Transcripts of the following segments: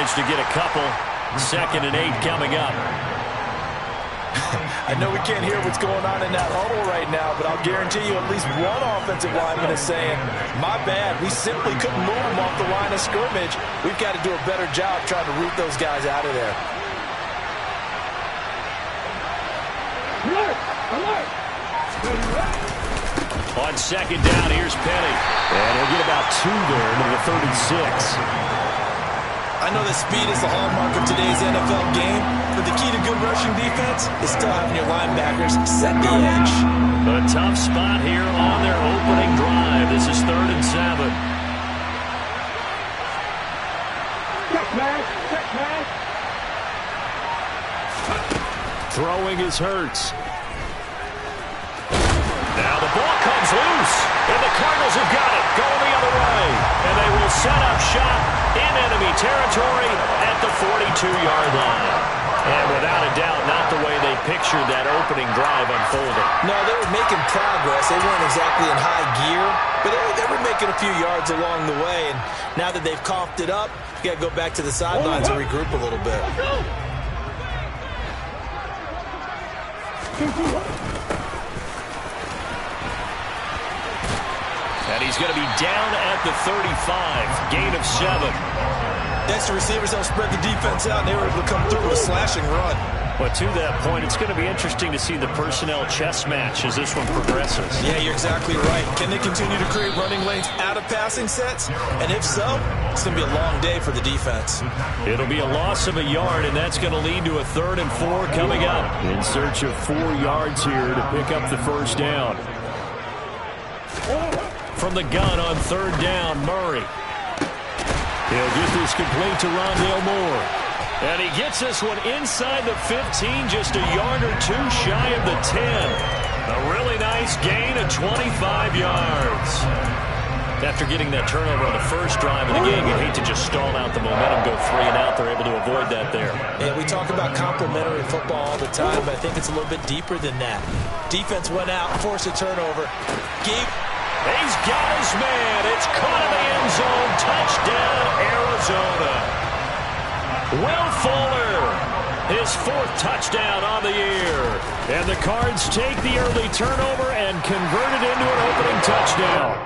managed to get a couple. 2nd and 8 coming up. I know we can't hear what's going on in that huddle right now, but I'll guarantee you at least one offensive lineman is saying, my bad, we simply couldn't move them off the line of scrimmage. We've got to do a better job trying to root those guys out of there. Alert! Alert! On 2nd down, here's Penny. And he'll get about 2 there into the 36. I know that speed is the hallmark of today's NFL game, but the key to good rushing defense is still having your linebackers set the edge. A tough spot here on their opening drive. This is 3rd and 7. Check, man! Check, man! Throwing is Hurts. Now the ball comes loose, and the Cardinals have got it, going the other way. And they will set up shop in enemy territory at the 42-yard line. And without a doubt, not the way they pictured that opening drive unfolding. No, they were making progress. They weren't exactly in high gear, but they were making a few yards along the way. And now that they've coughed it up, you got to go back to the sidelines and regroup a little bit. And he's going to be down at the 35, gain of 7. Next, the receivers don't spread the defense out, and they were able to come through with a slashing run. But to that point, it's going to be interesting to see the personnel chess match as this one progresses. Yeah, you're exactly right. Can they continue to create running lanes out of passing sets? And if so, it's going to be a long day for the defense. It'll be a loss of a yard, and that's going to lead to a 3rd and 4 coming up. In search of 4 yards here to pick up the first down. From the gun on 3rd down, Murray. He'll get this complete to Rondale Moore. And he gets this one inside the 15, just a yard or 2 shy of the 10. A really nice gain of 25 yards. After getting that turnover on the first drive of the game, you hate to just stall out the momentum, go 3 and out. They're able to avoid that there. Yeah, we talk about complementary football all the time, but I think it's a little bit deeper than that. Defense went out, forced a turnover, He's got his man. It's caught in the end zone. Touchdown, Arizona. Will Fuller, his 4th touchdown on the year. And the Cards take the early turnover and convert it into an opening touchdown.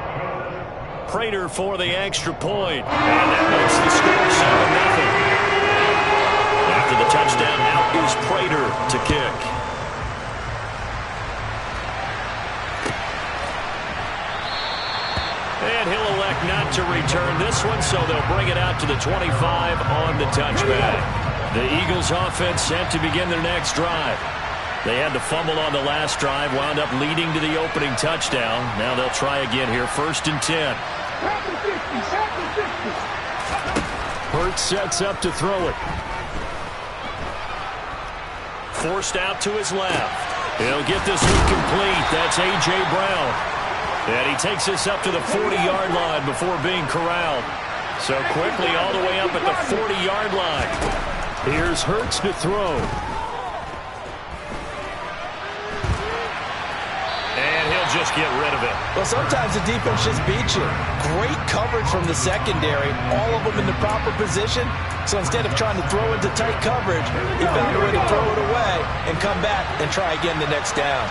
Prater for the extra point. And that makes the score 7-0. After the touchdown, out is Prater to kick. And he'll elect not to return this one, so they'll bring it out to the 25 on the touchback. The Eagles offense set to begin their next drive. They had the fumble on the last drive, wound up leading to the opening touchdown. Now they'll try again here, 1st and 10. Hurts sets up to throw it. Forced out to his left. He'll get this one complete. That's A.J. Brown. And he takes this up to the 40-yard line before being corralled. So quickly all the way up at the 40-yard line. Here's Hurts to throw. And he'll just get rid of it. Well, sometimes the defense just beats you. Great coverage from the secondary, all of them in the proper position. So instead of trying to throw into tight coverage, he found a way to throw it away and come back and try again the next down.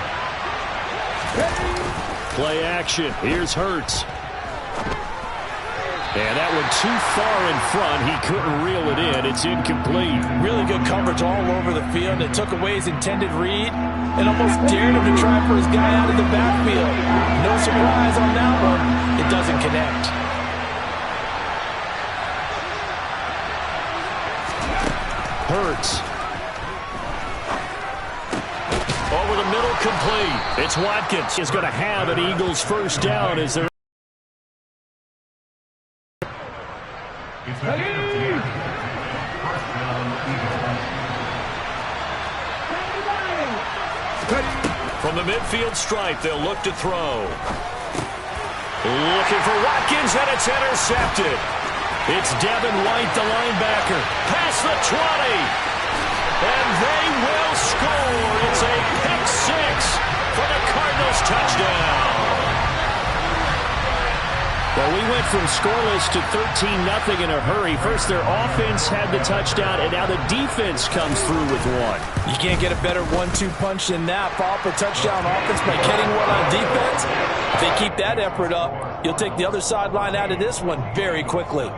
Play action. Here's Hurts. And that one too far in front. He couldn't reel it in. It's incomplete. Really good coverage all over the field. It took away his intended read and almost dared him to try for his guy out of the backfield. No surprise on that one. It doesn't connect. Hurts. Over the middle, complete. It's Watkins. Is going to have an Eagles first down as they're from the midfield stripe. They'll look to throw. Looking for Watkins, and it's intercepted. It's Devin White, the linebacker. Past the 20. And they will score. It's a pick six for the Cardinals touchdown. Well, we went from scoreless to 13-0 in a hurry. First, their offense had the touchdown, and now the defense comes through with one. You can't get a better 1-2 punch than that. Follow up a touchdown offense by getting one on defense. If they keep that effort up, you'll take the other sideline out of this one very quickly.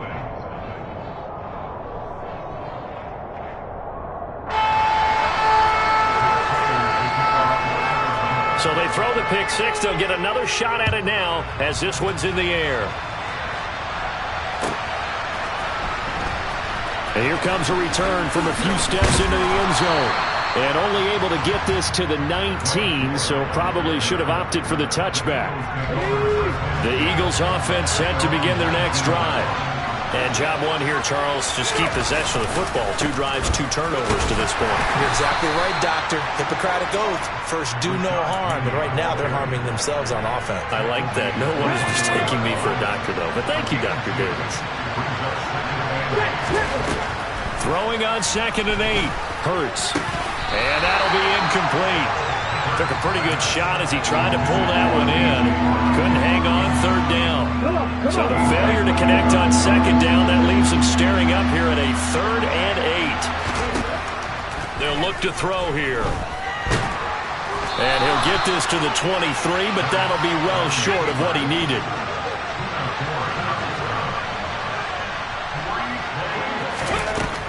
So they throw the pick six. They'll get another shot at it now as this one's in the air. And here comes a return from a few steps into the end zone. And only able to get this to the 19, so probably should have opted for the touchback. The Eagles offense set to begin their next drive. And job one here, Charles, just keep possession of the football. 2 drives, 2 turnovers to this point. You're exactly right, Doctor. Hippocratic oath. First, do no harm. And right now, they're harming themselves on offense. I like that. No one is mistaking me for a doctor, though. But thank you, Dr. Davis. Throwing on 2nd and 8. Hurts. And that'll be incomplete. Took a pretty good shot as he tried to pull that one in. Couldn't hang on 3rd down. So the failure to connect on 2nd down, that leaves him staring up here at a 3rd and 8. They'll look to throw here. And he'll get this to the 23, but that'll be well short of what he needed.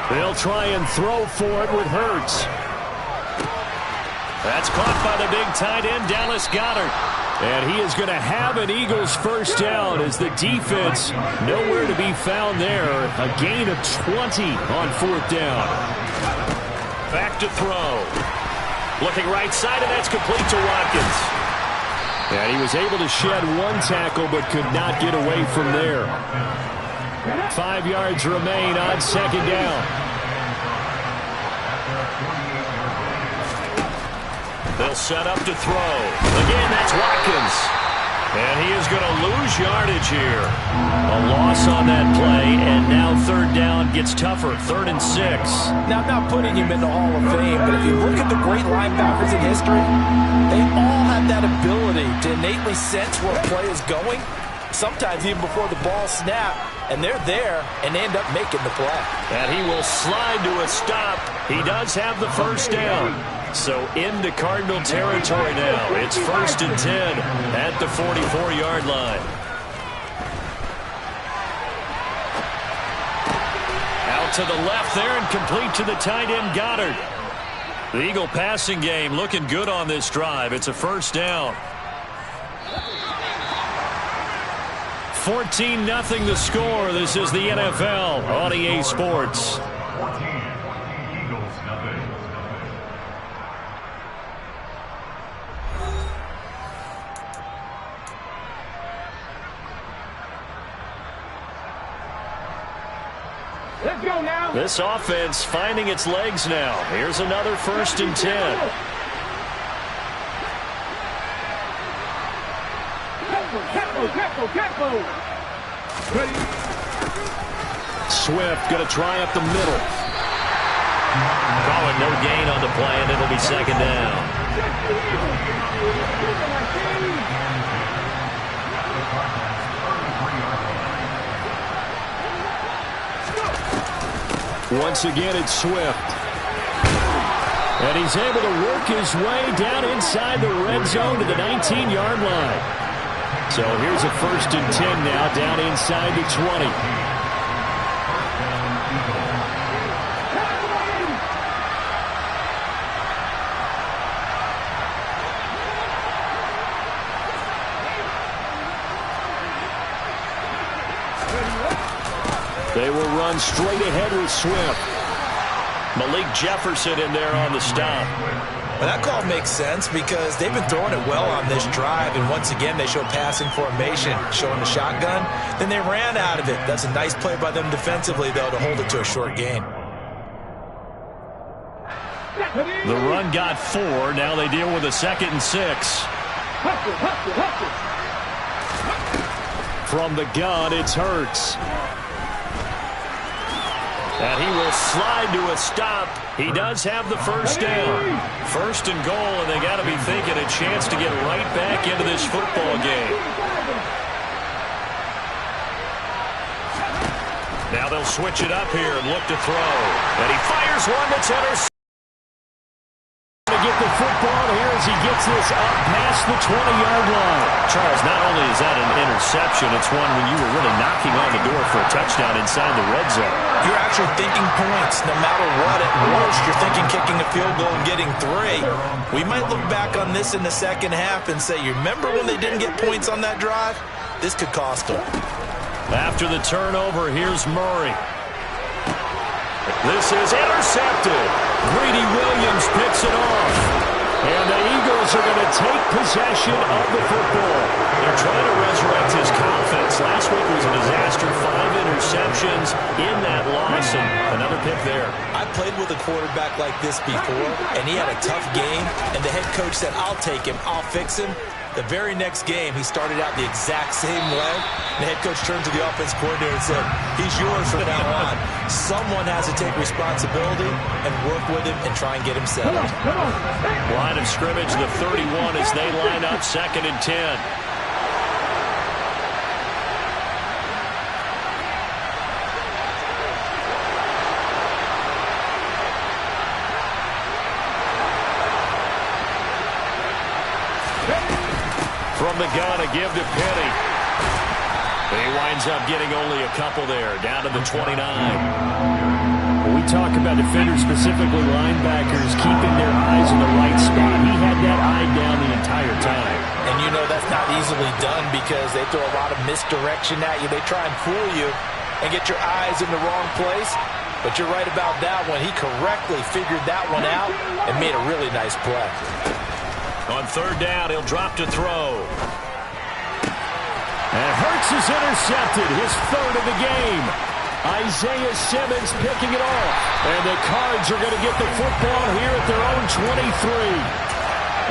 They'll try and throw for it with Hurts. That's caught by the big tight end, Dallas Goedert. And he is going to have an Eagles first down as the defense nowhere to be found there. A gain of 20 on 4th down. Back to throw. Looking right side, and that's complete to Watkins. And he was able to shed 1 tackle but could not get away from there. 5 yards remain on 2nd down. They'll set up to throw. Again, that's Watkins. And he is going to lose yardage here. A loss on that play, and now 3rd down gets tougher. 3rd and 6. Now, I'm not putting him in the Hall of Fame, but if you look at the great linebackers in history, they all have that ability to innately sense where a play is going, sometimes even before the ball snaps, and they're there and they end up making the play. And he will slide to a stop. He does have the first down. So into Cardinal territory now. It's 1st and 10 at the 44-yard line. Out to the left there and complete to the tight end, Goddard. The Eagle passing game looking good on this drive. It's a first down. 14-0 the score. This is the NFL on EA Sports. Let's go now. This offense finding its legs now. Here's another 1st and 10. Careful. Swift going to try up the middle. Calling no gain on the play, and it'll be 2nd down. Once again, it's Swift. And he's able to work his way down inside the red zone to the 19-yard line. So here's a 1st and 10 now, down inside the 20. They will run straight ahead with Swift. Malik Jefferson in there on the stop. Well, that call makes sense because they've been throwing it well on this drive, and once again they show passing formation, showing the shotgun. Then they ran out of it. That's a nice play by them defensively, though, to hold it to a short gain. The run got 4. Now they deal with a 2nd and 6. From the gun, it's Hurts. And he will slide to a stop. He does have the first down. 1st and goal, and they got to be thinking a chance to get right back into this football game. Now they'll switch it up here and look to throw. And he fires one that's intercepted. Get the football here as he gets this up past the 20-yard line. Charles, not only is that an interception, it's one when you were really knocking on the door for a touchdown inside the red zone. You're actually thinking points. No matter what, at worst, you're thinking kicking a field goal and getting 3. We might look back on this in the second half and say, you remember when they didn't get points on that drive? This could cost them. After the turnover, here's Murray. This is intercepted. Greedy Williams picks it off. And the Eagles are going to take possession of the football. They're trying to resurrect his confidence. Last week was a disaster. 5 interceptions in that loss, and another pick there. I played with a quarterback like this before, and he had a tough game, and the head coach said, I'll take him, I'll fix him. The very next game, he started out the exact same way. The head coach turned to the offense coordinator and said, he's yours from now on. Someone has to take responsibility and work with him and try and get him settled. Line of scrimmage, the 31 as they line up, 2nd and 10. From the gun, a give to Penny. He winds up getting only a couple there, down to the 29. When we talk about defenders, specifically linebackers, keeping their eyes in the right spot, he had that eye down the entire time. And you know that's not easily done because they throw a lot of misdirection at you. They try and fool you and get your eyes in the wrong place. But you're right about that one. He correctly figured that one out and made a really nice play. On 3rd down, he'll drop to throw. And Hurts is intercepted, his 3rd of the game. Isaiah Simmons picking it off. And the Cards are going to get the football here at their own 23.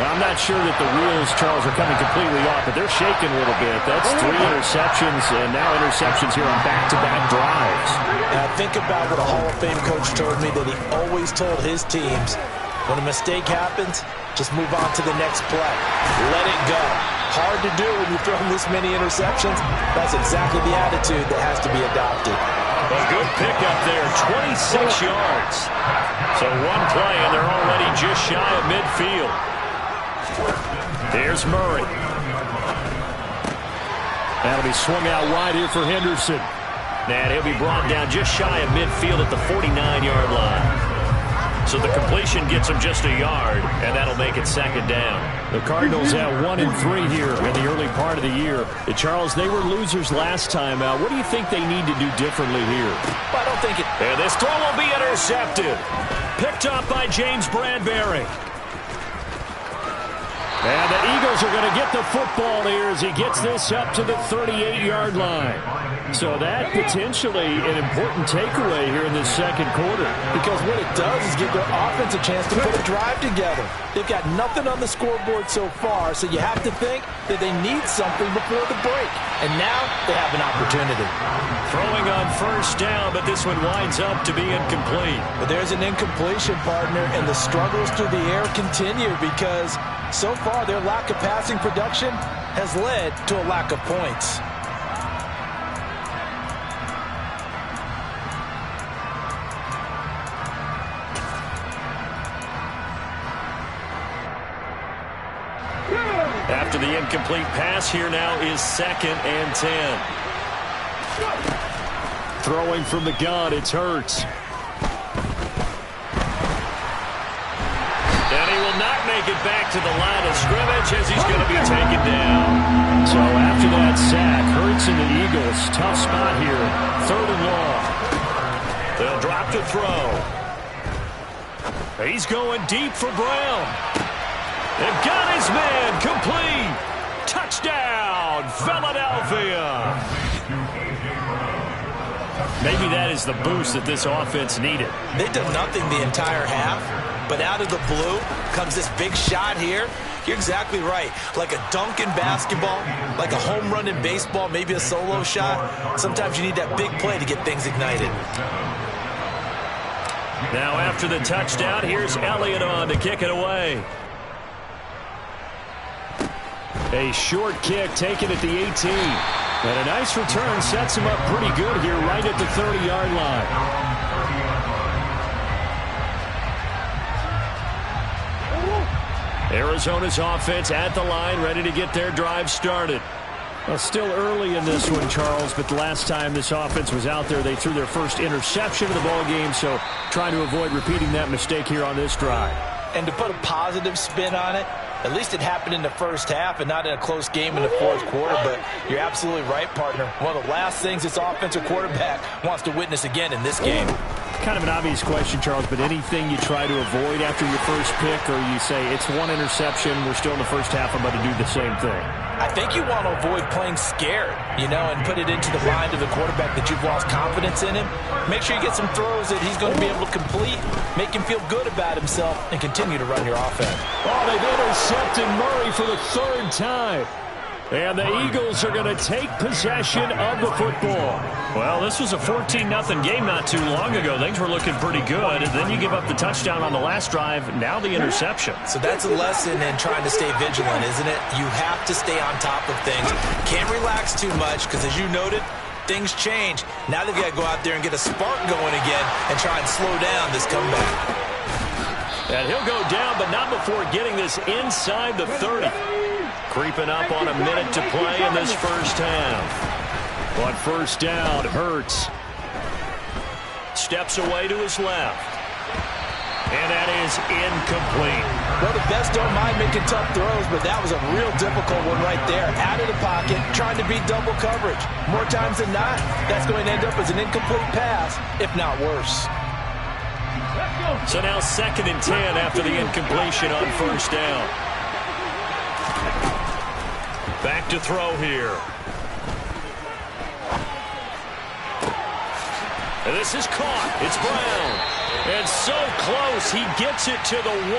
Well, I'm not sure that the wheels, Charles, are coming completely off, but they're shaking a little bit. That's 3 interceptions, and now interceptions here on back-to-back drives. Now think about what a Hall of Fame coach told me, that he always told his teams, when a mistake happens, just move on to the next play. Let it go. Hard to do when you throw this many interceptions. That's exactly the attitude that has to be adopted. A good pickup there, 26 yards. So one play, and they're already just shy of midfield. Here's Murray. That'll be swung out wide here for Henderson. And he'll be brought down just shy of midfield at the 49-yard line. So the completion gets him just a yard, and that'll make it 2nd down. The Cardinals at 1-3 here in the early part of the year. Charles, they were losers last time out. What do you think they need to do differently here? Well, I don't think it... And this throw will be intercepted. Picked up by James Bradbury. And the Eagles are going to get the football here as he gets this up to the 38-yard line. So that potentially an important takeaway here in this 2nd quarter. Because what it does is give their offense a chance to put a drive together. They've got nothing on the scoreboard so far, so you have to think that they need something before the break. And now they have an opportunity. Throwing on 1st down, but this one winds up to be incomplete. But there's an incompletion, partner, and the struggles through the air continue because so far their lack of passing production has led to a lack of points. After the incomplete pass, here now is 2nd and 10. Throwing from the gun, it's Hurts. And he will not make it back to the line of scrimmage as he's going to be taken down. So after that sack, Hurts and the Eagles, tough spot here. 3rd and long. They'll drop to throw. He's going deep for Brown. They've got his man complete. Touchdown, Philadelphia. Maybe that is the boost that this offense needed. They've done nothing the entire half, but out of the blue comes this big shot here. You're exactly right. Like a dunk in basketball, like a home run in baseball, maybe a solo shot. Sometimes you need that big play to get things ignited. Now after the touchdown, here's Elliott on to kick it away. A short kick taken at the 18. And a nice return sets him up pretty good here right at the 30-yard line. Arizona's offense at the line, ready to get their drive started. Well, still early in this one, Charles, but the last time this offense was out there, they threw their first interception of the ball game, so trying to avoid repeating that mistake here on this drive. And to put a positive spin on it, at least it happened in the first half and not in a close game in the fourth quarter. But you're absolutely right, partner. One of the last things this offensive quarterback wants to witness again in this game. Kind of an obvious question, Charles, but anything you try to avoid after your first pick, or you say it's one interception, we're still in the first half, I'm about to do the same thing? I think you want to avoid playing scared, and put it into the mind of the quarterback that you've lost confidence in him. Make sure you get some throws that he's going to be able to complete, make him feel good about himself, and continue to run your offense. Oh, they've intercepted Murray for the third time. And the Eagles are going to take possession of the football. Well, this was a 14-0 game not too long ago. Things were looking pretty good. And then you give up the touchdown on the last drive. Now the interception. So that's a lesson in trying to stay vigilant, isn't it? You have to stay on top of things. Can't relax too much because, as you noted, things change. Now they've got to go out there and get a spark going again and try and slow down this comeback. And he'll go down, but not before getting this inside the 30. Creeping up on a minute to play in this first half. On first down, Hurts steps away to his left. And that is incomplete. Well, the best don't mind making tough throws, but that was a real difficult one right there. Out of the pocket, trying to beat double coverage. More times than not, that's going to end up as an incomplete pass, if not worse. So now 2nd and 10 after the incompletion on first down. Back to throw here. And this is caught. It's Brown. And so close. He gets it to the 1.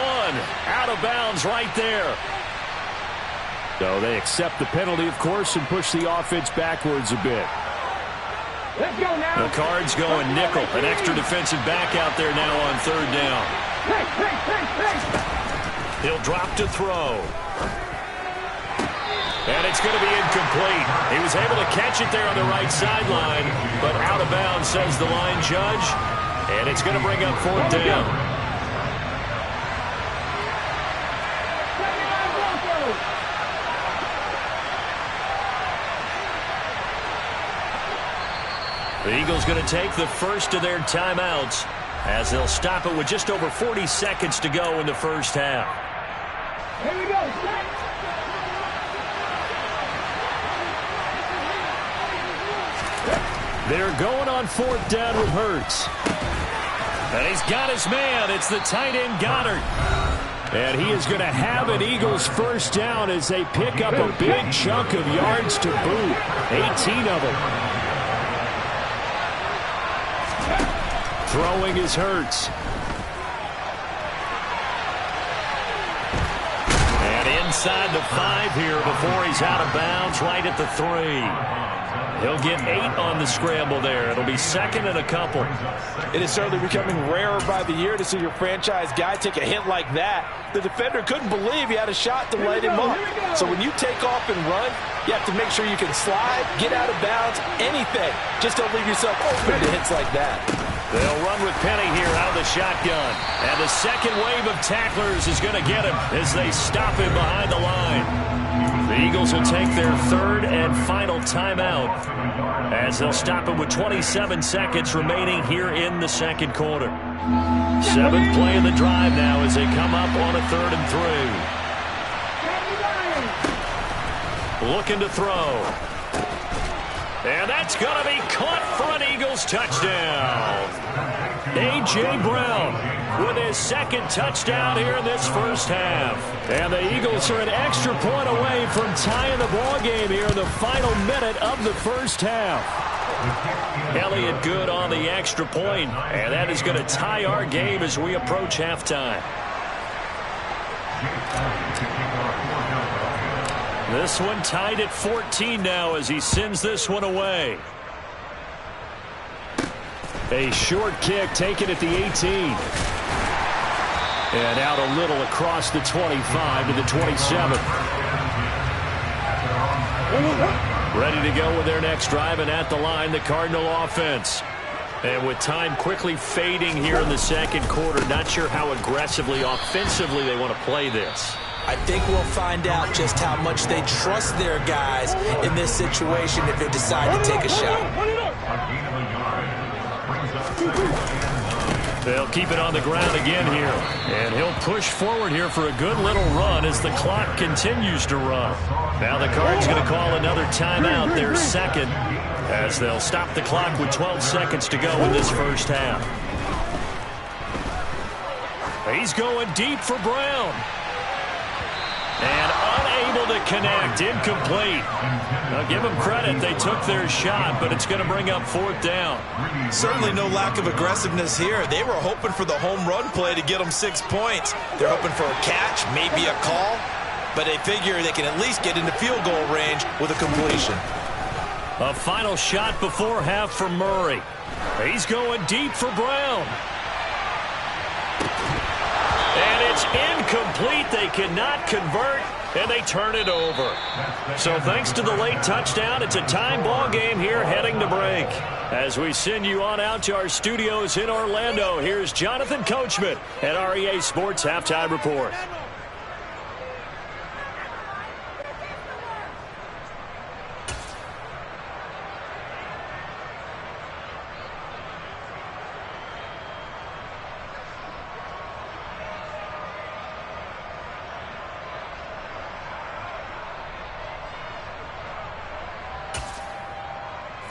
Out of bounds right there. So they accept the penalty, of course, and push the offense backwards a bit. Let's go now. The Cards going nickel. An extra defensive back out there now on third down. He'll drop to throw. And it's going to be incomplete. He was able to catch it there on the right sideline, but out of bounds, says the line judge. And it's going to bring up fourth down. The Eagles going to take the first of their timeouts as they'll stop it with just over 40 seconds to go in the first half. Here we go. They're going on fourth down with Hurts. And he's got his man. It's the tight end Goddard. And he is going to have an Eagles first down as they pick up a big chunk of yards to boot. 18 of them. Throwing is Hurts. And inside the 5 here before he's out of bounds right at the 3. He'll get 8 on the scramble there. It'll be 2nd and a couple. It is certainly becoming rarer by the year to see your franchise guy take a hit like that. The defender couldn't believe he had a shot to light him up. So when you take off and run, you have to make sure you can slide, get out of bounds, anything. Just don't leave yourself open to hits like that. They'll run with Penny here out of the shotgun. And the second wave of tacklers is going to get him as they stop him behind the line. The Eagles will take their third and final timeout as they'll stop him with 27 seconds remaining here in the second quarter. 7th play of the drive now as they come up on a 3rd and 3. Looking to throw. And that's going to be caught for an Eagles touchdown. A.J. Brown with his 2nd touchdown here in this first half. And the Eagles are an extra point away from tying the ball game here in the final minute of the first half. Elliott good on the extra point, and that is going to tie our game as we approach halftime. This one tied at 14 now as he sends this one away. A short kick taken at the 18. And out a little across the 25 to the 27. Ready to go with their next drive, and at the line, the Cardinal offense. And with time quickly fading here in the second quarter, not sure how aggressively, offensively they want to play this. I think we'll find out just how much they trust their guys in this situation if they decide to take a shot. They'll keep it on the ground again here. And he'll push forward here for a good little run as the clock continues to run. Now the Cards going to call another timeout, their second, as they'll stop the clock with 12 seconds to go in this first half. He's going deep for Brown. And unable to connect, incomplete. Now give them credit, they took their shot, but it's going to bring up fourth down. Certainly no lack of aggressiveness here. They were hoping for the home run play to get them 6 points. They're hoping for a catch, maybe a call, but they figure they can at least get into field goal range with a completion. A final shot before half for Murray. He's going deep for Brown. And it's incomplete. They cannot convert, and they turn it over. So thanks to the late touchdown, it's a tie ball game here heading to break. As we send you on out to our studios in Orlando, here's Jonathan Coachman at REA Sports Halftime Report.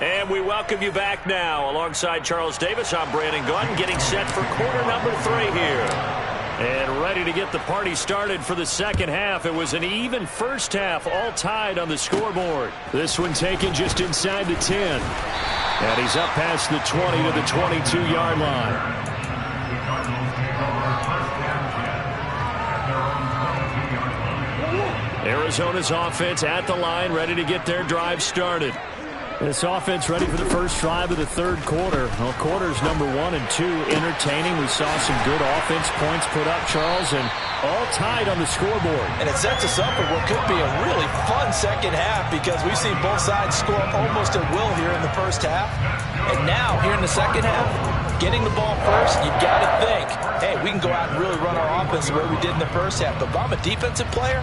And we welcome you back now. Alongside Charles Davis, I'm Brandon Gunn, getting set for quarter number 3 here. And ready to get the party started for the second half. It was an even first half, all tied on the scoreboard. This one taken just inside the 10. And he's up past the 20 to the 22-yard line. Arizona's offense at the line, ready to get their drive started. This offense ready for the first drive of the third quarter. Well, quarters number 1 and 2 entertaining. We saw some good offense points put up, Charles, and all tied on the scoreboard. And it sets us up for what could be a really fun second half because we've seen both sides score almost at will here in the first half. And now, here in the second half, getting the ball first, you've got to think, hey, we can go out and really run our offense the way we did in the first half. But if I'm a defensive player,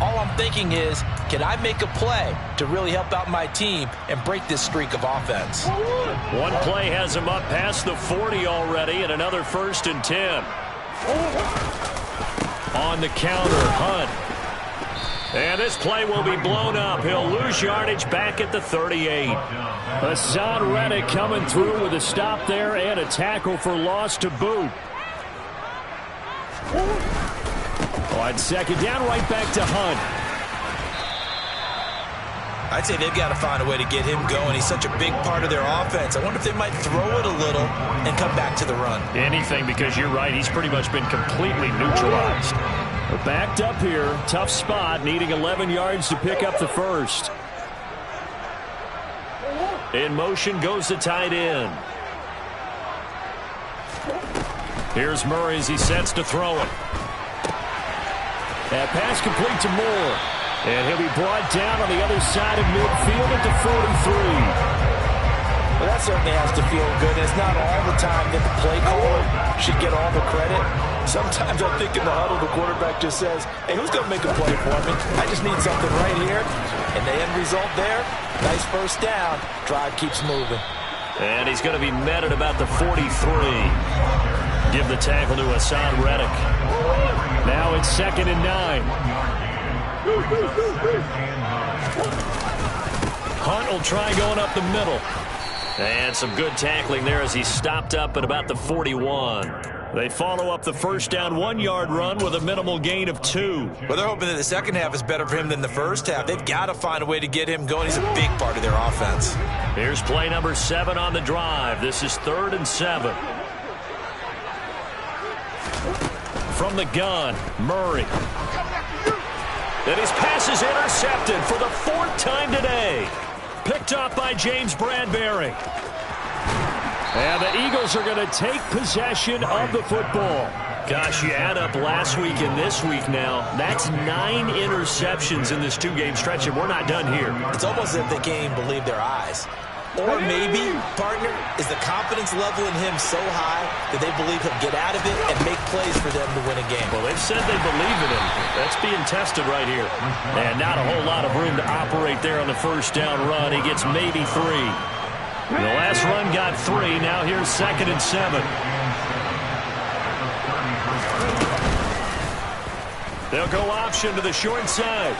all I'm thinking is, can I make a play to really help out my team and break this streak of offense? One play has him up past the 40 already, and another 1st and 10. On the counter, Hunt. And this play will be blown up. He'll lose yardage back at the 38. Hassan Reddick coming through with a stop there and a tackle for loss to boot. On second down, right back to Hunt. I'd say they've got to find a way to get him going. He's such a big part of their offense. I wonder if they might throw it a little and come back to the run. Anything, because you're right. He's pretty much been completely neutralized. We're backed up here. Tough spot, needing 11 yards to pick up the first. In motion goes the tight end. Here's Murray as he sets to throw it. That pass complete to Moore. And he'll be brought down on the other side of midfield at the 43. Well, that certainly has to feel good. It's not all the time that the play caller should get all the credit. Sometimes I think in the huddle, the quarterback just says, hey, who's going to make a play for me? I just need something right here. And the end result there, nice first down. Drive keeps moving. And he's going to be met at about the 43. Give the tackle to Hassan Reddick. Now it's 2nd and 9. Hunt will try going up the middle. And some good tackling there as he stopped up at about the 41. They follow up the first down 1-yard run with a minimal gain of 2. Well, they're hoping that the second half is better for him than the first half. They've got to find a way to get him going. He's a big part of their offense. Here's play number 7 on the drive. This is 3rd and 7. From the gun, Murray. And his pass is intercepted for the 4th time today. Picked up by James Bradbury. And the Eagles are going to take possession of the football. Gosh, you add up last week and this week now, that's 9 interceptions in this 2-game stretch, and we're not done here. It's almost as if they can't even believe their eyes. Or maybe, partner, is the confidence level in him so high that they believe he'll get out of it and make plays for them to win a game. Well, they've said they believe in him. That's being tested right here. And not a whole lot of room to operate there on the first down run. He gets maybe 3. The last run got 3. Now here's 2nd and 7. They'll go option to the short side.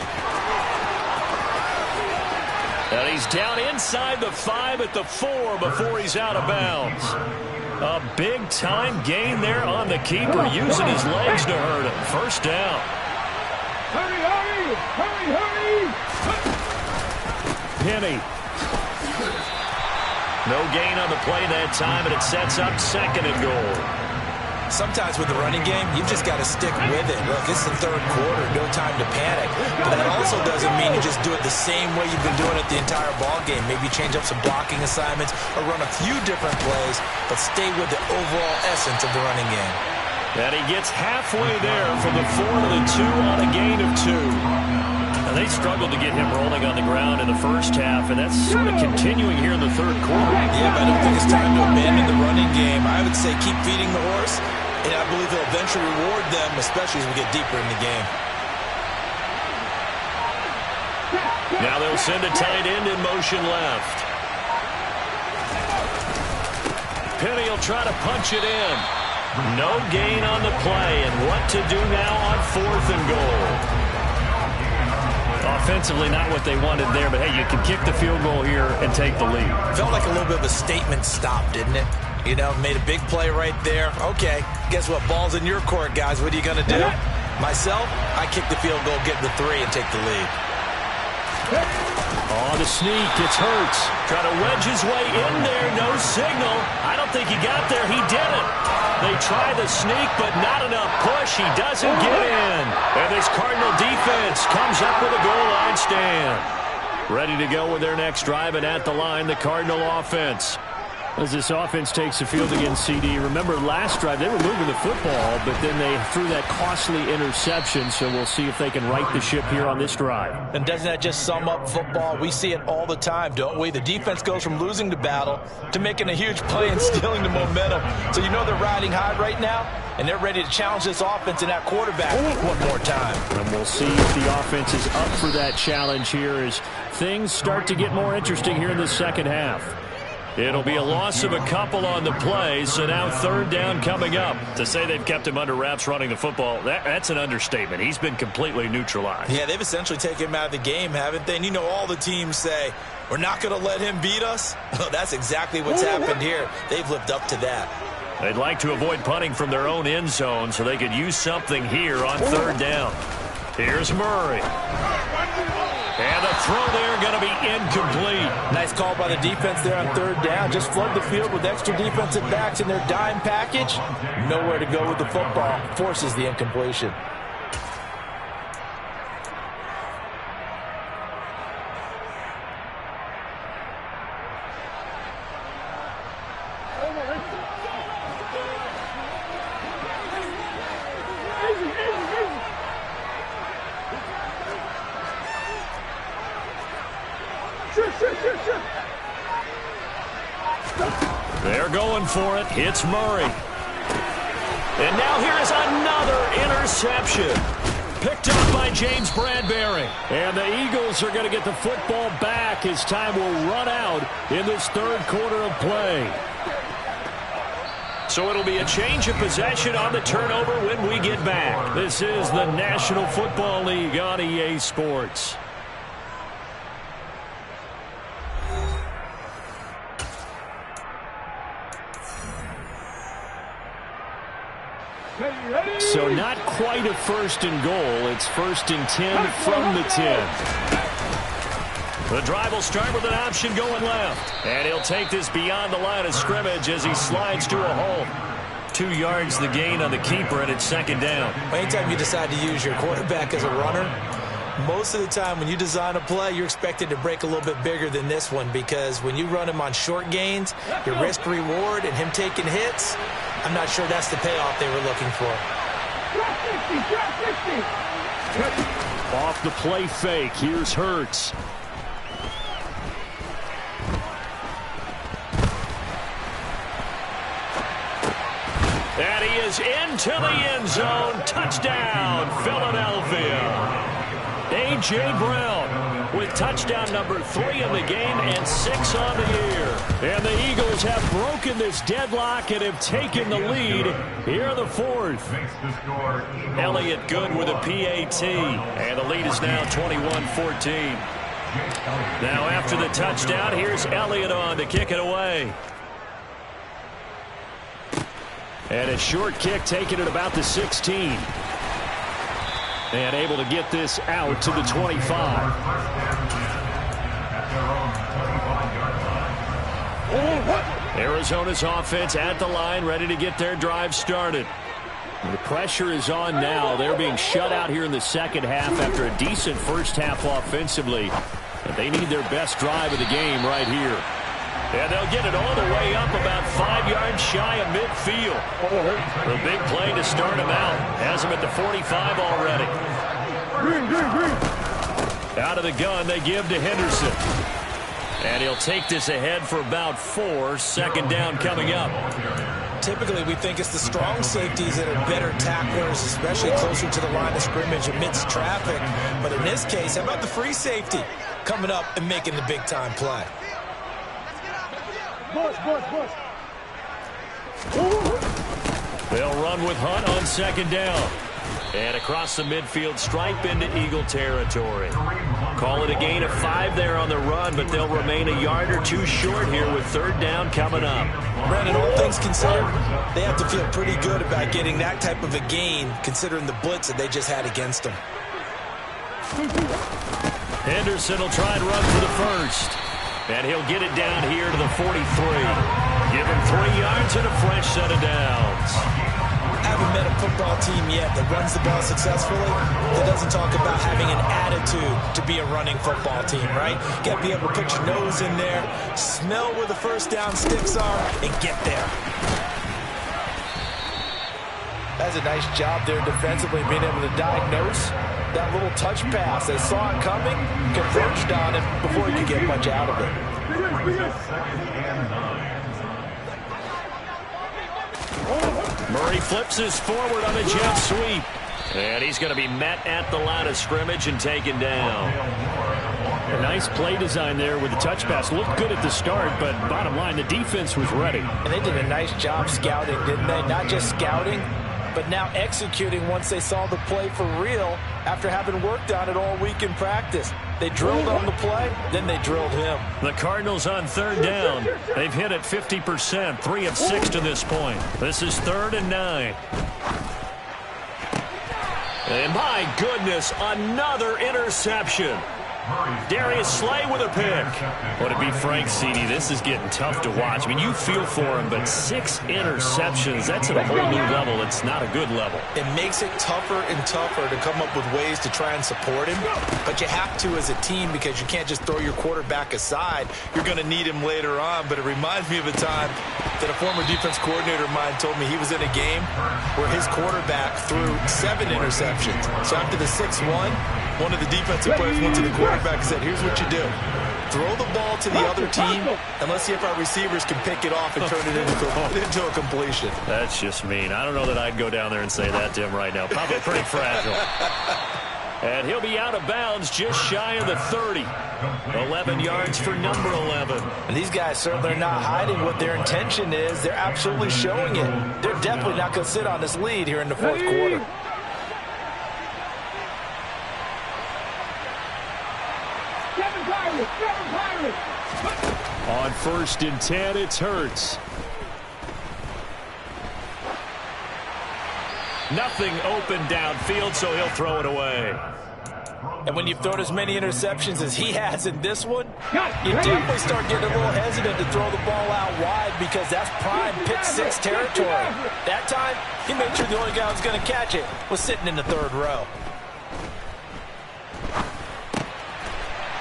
And he's down inside the 5 at the 4 before he's out of bounds. A big-time gain there on the keeper, using his legs to hurt him. First down. Hurry, hurry! Hurry, hurry! Penny. No gain on the play that time, and it sets up 2nd and goal. Sometimes with the running game, you've just got to stick with it. Look, it's the 3rd quarter, no time to panic. But that also doesn't mean you just do it the same way you've been doing it the entire ball game. Maybe change up some blocking assignments or run a few different plays, but stay with the overall essence of the running game. And he gets halfway there from the 4 to the 2 on a gain of 2. And they struggled to get him rolling on the ground in the first half, and that's sort of continuing here in the 3rd quarter. Yeah, but I don't think it's time to abandon the running game. I would say keep feeding the horse, and I believe he'll eventually reward them, especially as we get deeper in the game. Now they'll send a tight end in motion left. Penny will try to punch it in. No gain on the play, and what to do now on 4th and goal. Offensively, not what they wanted there, but hey, you can kick the field goal here and take the lead. Felt like a little bit of a statement stop, didn't it? You know, made a big play right there. Okay, guess what? Ball's in your court, guys. What are you going to do? Myself, I kick the field goal, get the 3, and take the lead. Oh, the sneak. It's Hurts. Trying to wedge his way in there. No signal. I don't think he got there. He didn't. They try the sneak, but not enough push. He doesn't get in. And this Cardinal defense comes up with a goal line stand. Ready to go with their next drive, and at the line, the Cardinal offense. As this offense takes the field against CD, remember last drive they were moving the football, but then they threw that costly interception, so we'll see if they can right the ship here on this drive. And doesn't that just sum up football? We see it all the time, don't we? The defense goes from losing the battle to making a huge play and stealing the momentum. So you know they're riding high right now, and they're ready to challenge this offense and that quarterback one more time. And we'll see if the offense is up for that challenge here as things start to get more interesting here in the second half. It'll be a loss of a couple on the play, so now 3rd down coming up. To say they've kept him under wraps running the football, that's an understatement. He's been completely neutralized. Yeah, they've essentially taken him out of the game, haven't they? And you know all the teams say, we're not going to let him beat us. Well, that's exactly what's happened here. They've lived up to that. They'd like to avoid punting from their own end zone so they could use something here on 3rd down. Here's Murray. And the throw there going to be incomplete. Nice call by the defense there on 3rd down. Just flood the field with extra defensive backs in their dime package. Nowhere to go with the football. Forces the incompletion. They're going for it. It's Murray. And now here is another interception. Picked up by James Bradbury. And the Eagles are going to get the football back as time will run out in this 3rd quarter of play. So it'll be a change of possession on the turnover when we get back. This is the National Football League on EA Sports. So not quite a 1st and goal. It's 1st and 10 from the 10. The drive will start with an option going left. And he'll take this beyond the line of scrimmage as he slides to a hole. 2 yards the gain on the keeper, and it's 2nd down. Anytime you decide to use your quarterback as a runner, most of the time when you design a play, you're expected to break a little bit bigger than this one, because when you run him on short gains, your risk-reward and him taking hits, I'm not sure that's the payoff they were looking for. Drop 60. Off the play fake, here's Hurts. And he is into the end zone. Touchdown, Philadelphia. A.J. Brown with touchdown number 3 in the game and 6 on the year. And the Eagles have broken this deadlock and have taken the lead here in the 4th. Elliott good with a PAT. And the lead is now 21-14. Now after the touchdown, here's Elliott on to kick it away. And a short kick taken at about the 16. And able to get this out to the 25. Arizona's offense at the line, ready to get their drive started. The pressure is on now. They're being shut out here in the second half after a decent first half offensively. And they need their best drive of the game right here. And they'll get it all the way up about 5 yards shy of midfield. The big play to start him out. Has him at the 45 already. Out of the gun, they give to Henderson. And he'll take this ahead for about 4. Second down coming up. Typically, we think it's the strong safeties that are better tacklers, especially closer to the line of scrimmage amidst traffic. But in this case, how about the free safety coming up and making the big-time play? They'll run with Hunt on second down. And across the midfield stripe into Eagle territory. Call it a gain of 5 there on the run, but they'll remain a yard or 2 short here with third down coming up. Brandon, all things considered, they have to feel pretty good about getting that type of a gain, considering the blitz that they just had against them. Henderson will try and run for the first. And he'll get it down here to the 43. Give him 3 yards and a fresh set of downs. I haven't met a football team yet that runs the ball successfully that doesn't talk about having an attitude to be a running football team, right? You got to be able to put your nose in there, smell where the first down sticks are, and get there. That's a nice job there defensively, being able to diagnose that little touch pass. They saw it coming, converged on it before he could get much out of it. Murray flips this forward on the jet sweep. And he's going to be met at the line of scrimmage and taken down. A nice play design there with the touch pass. Looked good at the start, but bottom line, the defense was ready. And they did a nice job scouting, didn't they? Not just scouting, but now executing once they saw the play for real after having worked on it all week in practice. They drilled on the play, then they drilled him. The Cardinals on third down. They've hit it 50%, 3 of 6 to this point. This is 3rd and 9. And my goodness, another interception. Darius Slay with a pick. Would it be Frank Seedy? This is getting tough to watch. I mean, you feel for him, but 6 interceptions, that's at a whole new level. It's not a good level. It makes it tougher and tougher to come up with ways to try and support him, but you have to as a team because you can't just throw your quarterback aside. You're going to need him later on, but it reminds me of a time that a former defense coordinator of mine told me he was in a game where his quarterback threw 7 interceptions. So after the 6-1, one of the defensive players went to the quarterback and said, here's what you do. Throw the ball to the other team, and let's see if our receivers can pick it off and turn it into a completion. That's just mean. I don't know that I'd go down there and say that to him right now. Probably pretty fragile. And he'll be out of bounds just shy of the 30. 11 yards for number 11. And these guys certainly are not hiding what their intention is. They're absolutely showing it. They're definitely not going to sit on this lead here in the 4th quarter. On 1st and 10, it's Hurts. Nothing open downfield, so he'll throw it away. And when you've thrown as many interceptions as he has in this one, you definitely start getting a little hesitant to throw the ball out wide because that's prime pick 6 territory. That time, he made sure the only guy who was going to catch it was sitting in the 3rd row.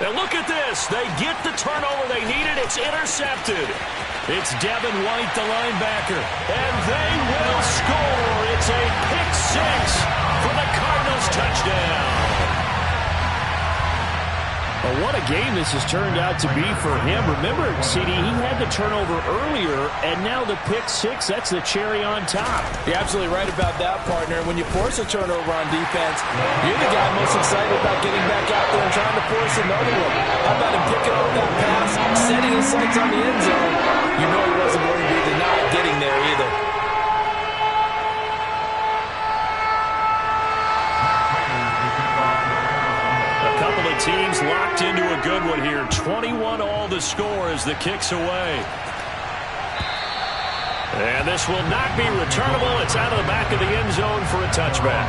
And look at this. They get the turnover they needed. It's intercepted. It's Devin White, the linebacker. And they will score. It's a pick six for the Cardinals touchdown. Well, what a game this has turned out to be for him. Remember, CD, he had the turnover earlier, and now the pick six, that's the cherry on top. You're absolutely right about that, partner. When you force a turnover on defense, you're the guy most excited about getting back out there and trying to force another one. How about him picking off that pass, setting his sights on the end zone? You know he wasn't going to be denied getting there either. Teams locked into a good one here. 21-all the score as the kick's away. And this will not be returnable. It's out of the back of the end zone for a touchback.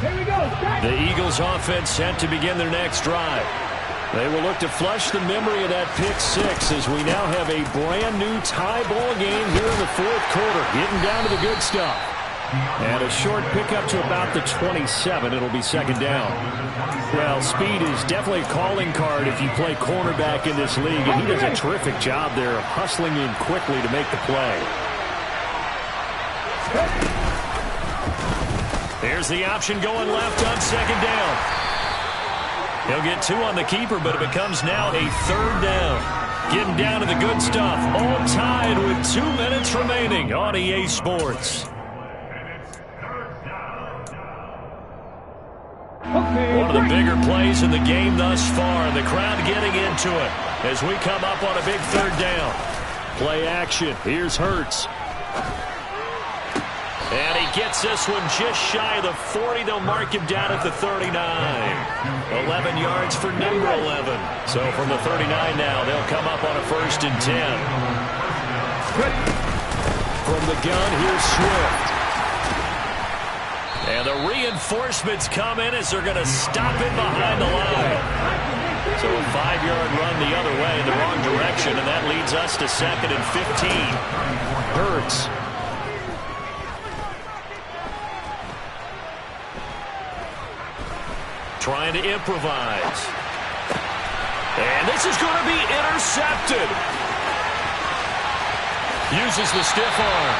Here we go. The Eagles offense set to begin their next drive. They will look to flush the memory of that pick six as we now have a brand-new tie ball game here in the fourth quarter, getting down to the good stuff. And a short pickup to about the 27. It'll be second down. Well, speed is definitely a calling card if you play cornerback in this league, and he does a terrific job there of hustling in quickly to make the play. Here's the option going left on second down. He'll get two on the keeper, but it becomes now a third down. Getting down to the good stuff. All tied with 2 minutes remaining on EA Sports. One of the bigger plays in the game thus far. The crowd getting into it as we come up on a big third down. Play action. Here's Hurts. And he gets this one just shy of the 40. They'll mark him down at the 39. 11 yards for number 11. So from the 39 now, they'll come up on a 1st and 10. From the gun, here's Swift. And the reinforcements come in as they're going to stop him behind the line. So a 5-yard run the other way in the wrong direction, and that leads us to 2nd and 15. Hurts. Trying to improvise. And this is going to be intercepted. Uses the stiff arm.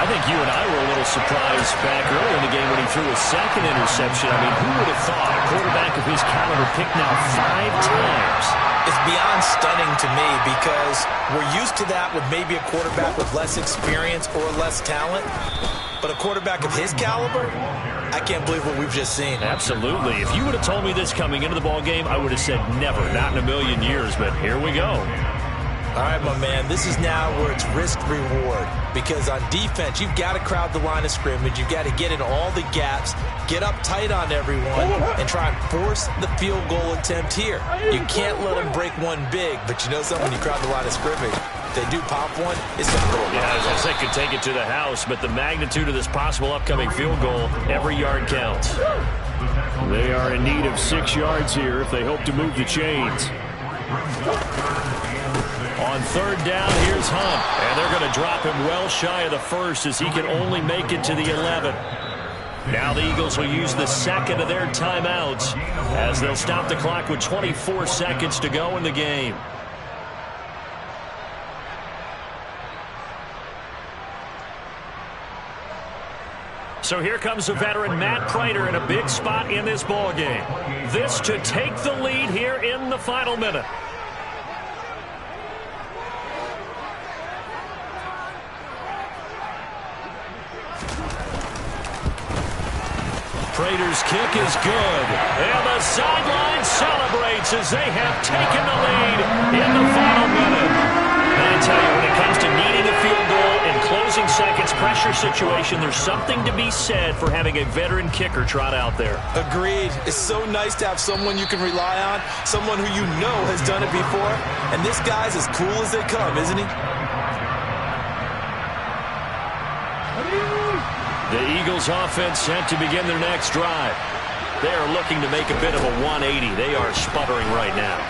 I think you and I were a little surprised back earlier in the game when he threw a second interception. I mean, who would have thought a quarterback of his caliber picked now 5 times? It's beyond stunning to me because we're used to that with maybe a quarterback with less experience or less talent. But a quarterback of his caliber, I can't believe what we've just seen. Absolutely. If you would have told me this coming into the ball game, I would have said never, not in a million years. But here we go. All right, my man, this is now where it's risk-reward. Because on defense, you've got to crowd the line of scrimmage. You've got to get in all the gaps, get up tight on everyone, and try and force the field goal attempt here. You can't let them break one big, but you know something, when you crowd the line of scrimmage, if they do pop one, it's a goal. Yeah, as they could take it to the house, but the magnitude of this possible upcoming field goal, every yard counts. They are in need of 6 yards here if they hope to move the chains. On third down, here's Hunt. And they're going to drop him well shy of the 1st as he can only make it to the 11. Now the Eagles will use the 2nd of their timeouts as they'll stop the clock with 24 seconds to go in the game. So here comes the veteran Matt Prater in a big spot in this ball game. This to take the lead here in the final minute. Prater's kick is good. And the sideline celebrates as they have taken the lead in the final minute. And I tell you, when it comes to needing a field goal in closing seconds pressure situation, there's something to be said for having a veteran kicker trot out there. Agreed. It's so nice to have someone you can rely on, someone who you know has done it before. And this guy's as cool as they come, isn't he? The Eagles offense set to begin their next drive. They are looking to make a bit of a 180. They are sputtering right now.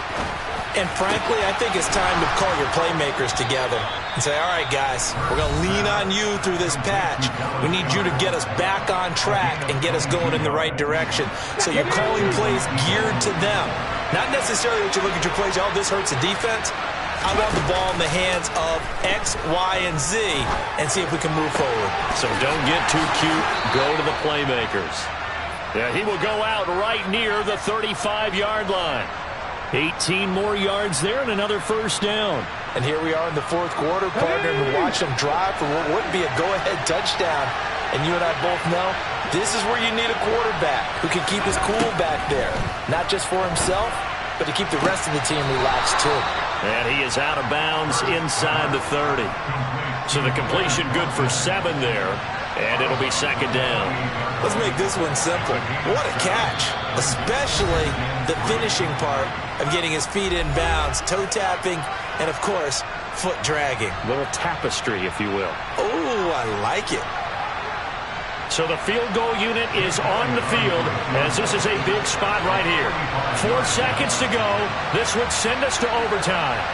And frankly, I think it's time to call your playmakers together and say, all right, guys, we're going to lean on you through this patch. We need you to get us back on track and get us going in the right direction. So you're calling plays geared to them. Not necessarily that you look at your plays, oh, this hurts the defense. I want the ball in the hands of X, Y, and Z and see if we can move forward. So don't get too cute. Go to the playmakers. Yeah, he will go out right near the 35-yard line. 18 more yards there and another first down. And here we are in the fourth quarter, partner, and watch them drive for what would be a go-ahead touchdown. And you and I both know this is where you need a quarterback who can keep his cool back there. Not just for himself, but to keep the rest of the team relaxed too. And he is out of bounds inside the 30. So the completion good for 7 there. And it'll be second down. Let's make this one simple. What a catch. Especially the finishing part of getting his feet in bounds, toe tapping, and of course, foot dragging. A little tapestry, if you will. Oh, I like it. So the field goal unit is on the field as this is a big spot right here. 4 seconds to go. This would send us to overtime.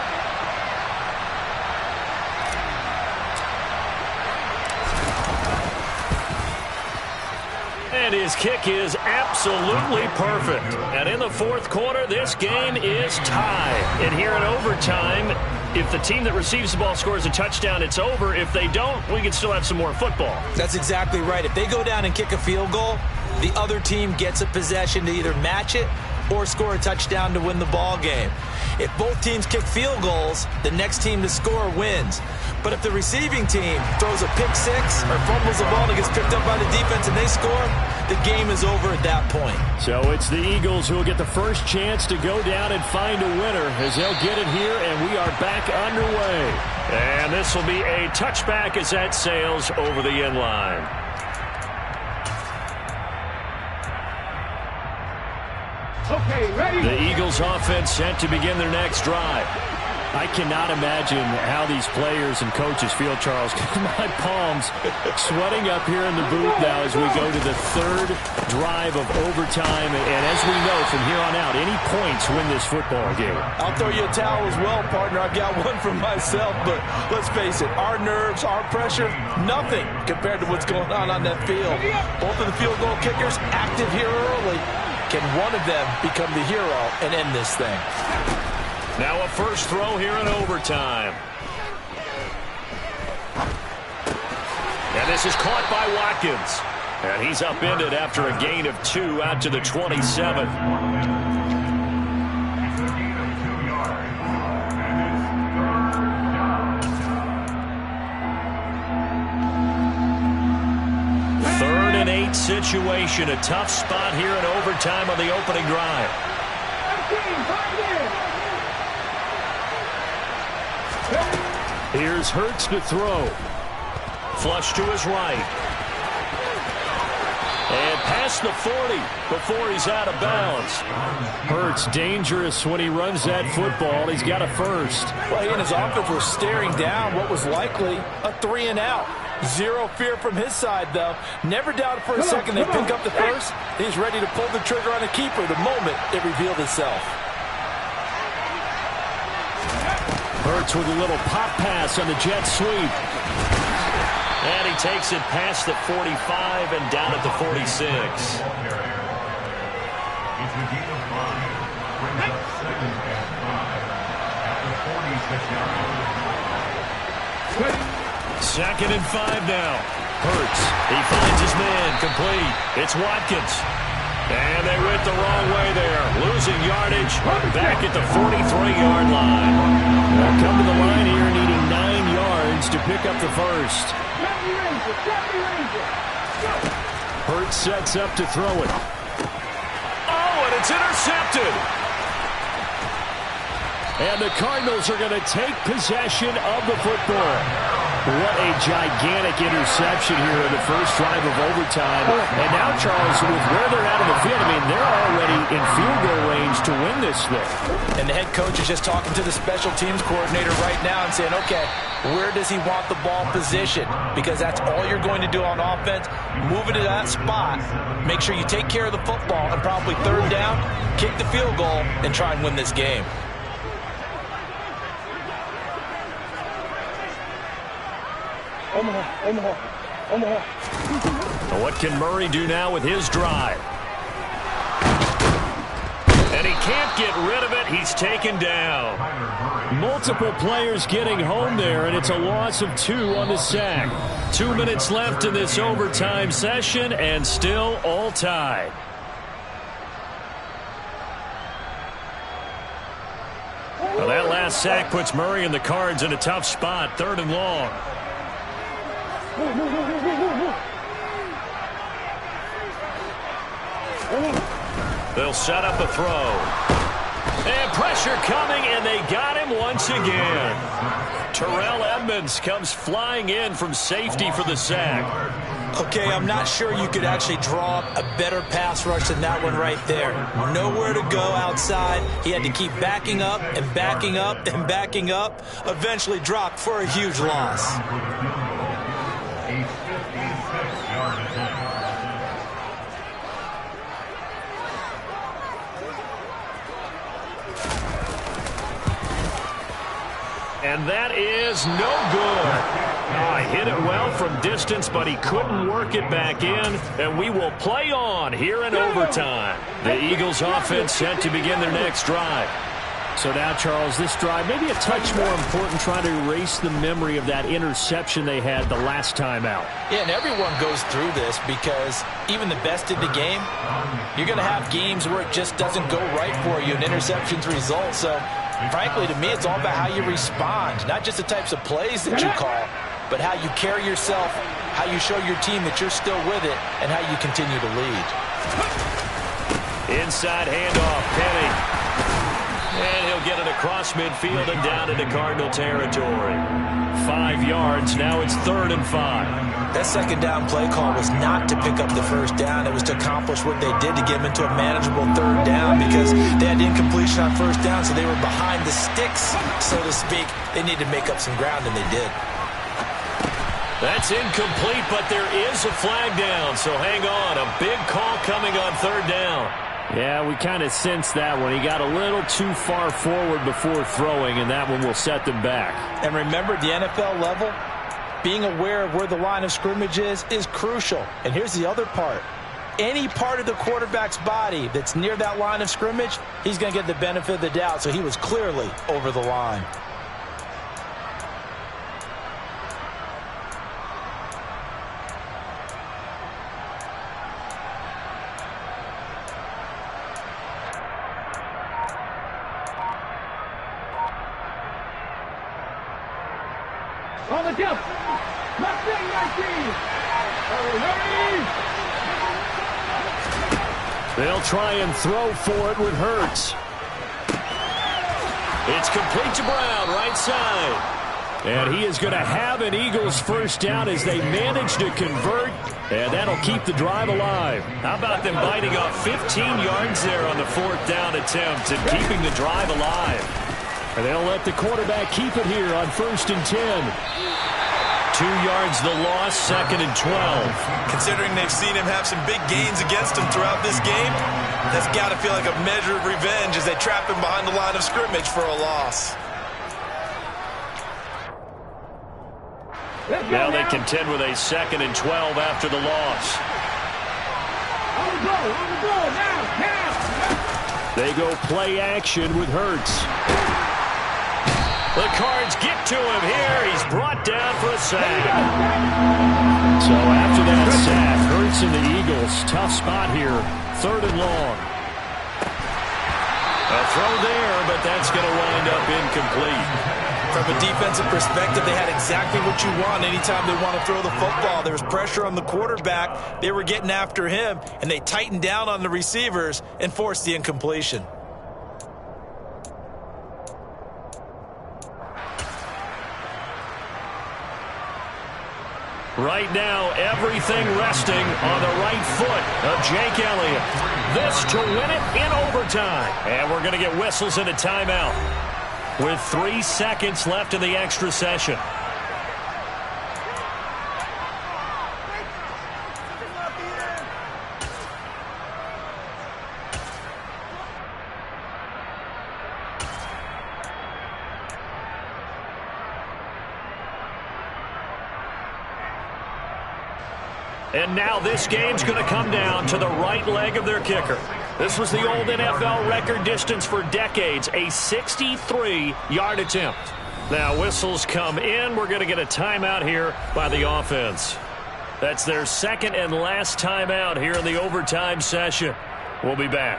And his kick is absolutely perfect. And in the fourth quarter, this game is tied. And here in overtime, if the team that receives the ball scores a touchdown, it's over. If they don't, we can still have some more football. That's exactly right. If they go down and kick a field goal, the other team gets a possession to either match it or score a touchdown to win the ball game. If both teams kick field goals, the next team to score wins. But if the receiving team throws a pick six or fumbles the ball and gets picked up by the defense and they score, the game is over at that point. So it's the Eagles who will get the first chance to go down and find a winner as they'll get it here, and we are back underway. And this will be a touchback as that sails over the end line. Okay, ready? The Eagles offense set to begin their next drive. I cannot imagine how these players and coaches feel, Charles, because my palms sweating up here in the booth now as we go to the third drive of overtime. And as we know from here on out, any points win this football game. I'll throw you a towel as well, partner. I've got one for myself, but let's face it, our nerves, our pressure, nothing compared to what's going on that field. Both of the field goal kickers active here early. Can one of them become the hero and end this thing? Now a first throw here in overtime. And this is caught by Watkins. And he's upended after a gain of 2 out to the 27. Third and 8 situation. A tough spot here in overtime on the opening drive. Here's Hurts to throw. Flush to his right. And past the 40 before he's out of bounds. Hurts dangerous when he runs that football. He's got a first. Well, he and his offense were staring down what was likely a 3-and-out. Zero fear from his side, though. Never doubted for a second they pick up the first. He's ready to pull the trigger on a keeper the moment it revealed itself. Hurts with a little pop pass on the jet sweep. And he takes it past the 45 and down at the 46. Second and 5 now. Hurts. He finds his man. Complete. It's Watkins. And they went the wrong way there. Losing yardage back at the 43-yard line. They'll come to the line here needing 9 yards to pick up the first. Hurts sets up to throw it. Oh, and it's intercepted. And the Cardinals are going to take possession of the football. What a gigantic interception here in the first drive of overtime. And now, Charles, with where they're at in the field, I mean, they're already in field goal range to win this thing. And the head coach is just talking to the special teams coordinator right now and saying, okay, where does he want the ball positioned? Because that's all you're going to do on offense. Move it to that spot. Make sure you take care of the football and probably third down, kick the field goal, and try and win this game. What can Murray do now with his drive? And he can't get rid of it. He's taken down. Multiple players getting home there, and it's a loss of 2 on the sack. 2 minutes left in this overtime session, and still all tied. Well, that last sack puts Murray and the Cards in a tough spot, 3rd and long. They'll set up a throw. And pressure coming, and they got him once again. Terrell Edmonds comes flying in from safety for the sack. Okay, I'm not sure you could actually draw up a better pass rush than that one right there. Nowhere to go outside. He had to keep backing up and backing up and backing up. Eventually dropped for a huge loss. And that is no good. Hit it well from distance, but he couldn't work it back in. And we will play on here in overtime. The Eagles offense set to begin their next drive. So now, Charles, this drive maybe a touch more important, trying to erase the memory of that interception they had the last time out. Yeah, and everyone goes through this because even the best in the game, you're going to have games where it just doesn't go right for you and interceptions result. So frankly, to me, it's all about how you respond, not just the types of plays that you call, but how you carry yourself, how you show your team that you're still with it, and how you continue to lead. Inside handoff, Penny. And he'll get it across midfield and down into Cardinal territory. 5 yards, now it's 3rd and 5. That second down play call was not to pick up the first down. It was to accomplish what they did to get them into a manageable 3rd down because they had incompletion on first down, so they were behind the sticks, so to speak. They needed to make up some ground, and they did. That's incomplete, but there is a flag down, so hang on. A big call coming on 3rd down. Yeah, we kind of sensed that one. He got a little too far forward before throwing, and that one will set them back. And remember, the NFL level, being aware of where the line of scrimmage is crucial. And here's the other part. Any part of the quarterback's body that's near that line of scrimmage, he's going to get the benefit of the doubt. So he was clearly over the line. On the jump. Left wing, 19. Hurry. They'll try and throw for it with Hurts. It's complete to Brown, right side. And he is going to have an Eagles first down as they manage to convert, and that'll keep the drive alive. How about them biting off 15 yards there on the 4th down attempt and keeping the drive alive? And they'll let the quarterback keep it here on 1st and 10. 2 yards the loss, 2nd and 12. Considering they've seen him have some big gains against him throughout this game, that's got to feel like a measure of revenge as they trap him behind the line of scrimmage for a loss. Now they contend with a 2nd and 12 after the loss. On the go, now. They go play action with Hurts. The Cards get to him here. He's brought down for a sack. So after that sack, Hurts and the Eagles, tough spot here. 3rd and long. A throw there, but that's going to wind up incomplete. From a defensive perspective, they had exactly what you want anytime they want to throw the football. There was pressure on the quarterback. They were getting after him, and they tightened down on the receivers and forced the incompletion. Right now, everything resting on the right foot of Jake Elliott. This to win it in overtime. And we're going to get whistles and a timeout with 3 seconds left in the extra session. And now this game's going to come down to the right leg of their kicker. This was the old NFL record distance for decades, a 63-yard attempt. Now whistles come in. We're going to get a timeout here by the offense. That's their second and last timeout here in the overtime session. We'll be back.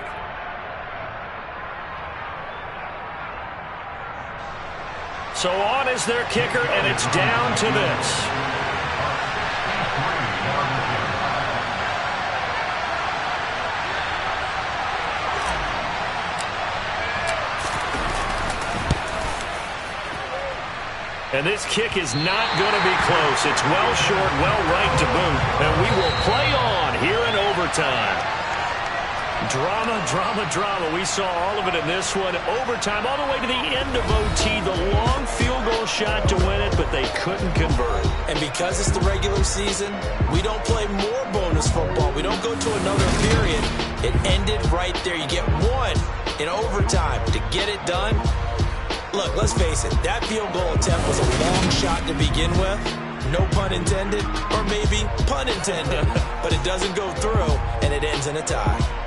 So on is their kicker, and it's down to this. And this kick is not going to be close. It's well short, well right to boot. And we will play on here in overtime. Drama, drama, drama. We saw all of it in this one. Overtime all the way to the end of OT. The long field goal shot to win it, but they couldn't convert. And because it's the regular season, we don't play more bonus football. We don't go to another period. It ended right there. You get one in overtime to get it done. Look, let's face it, that field goal attempt was a long shot to begin with. No pun intended, or maybe pun intended. But it doesn't go through, and it ends in a tie.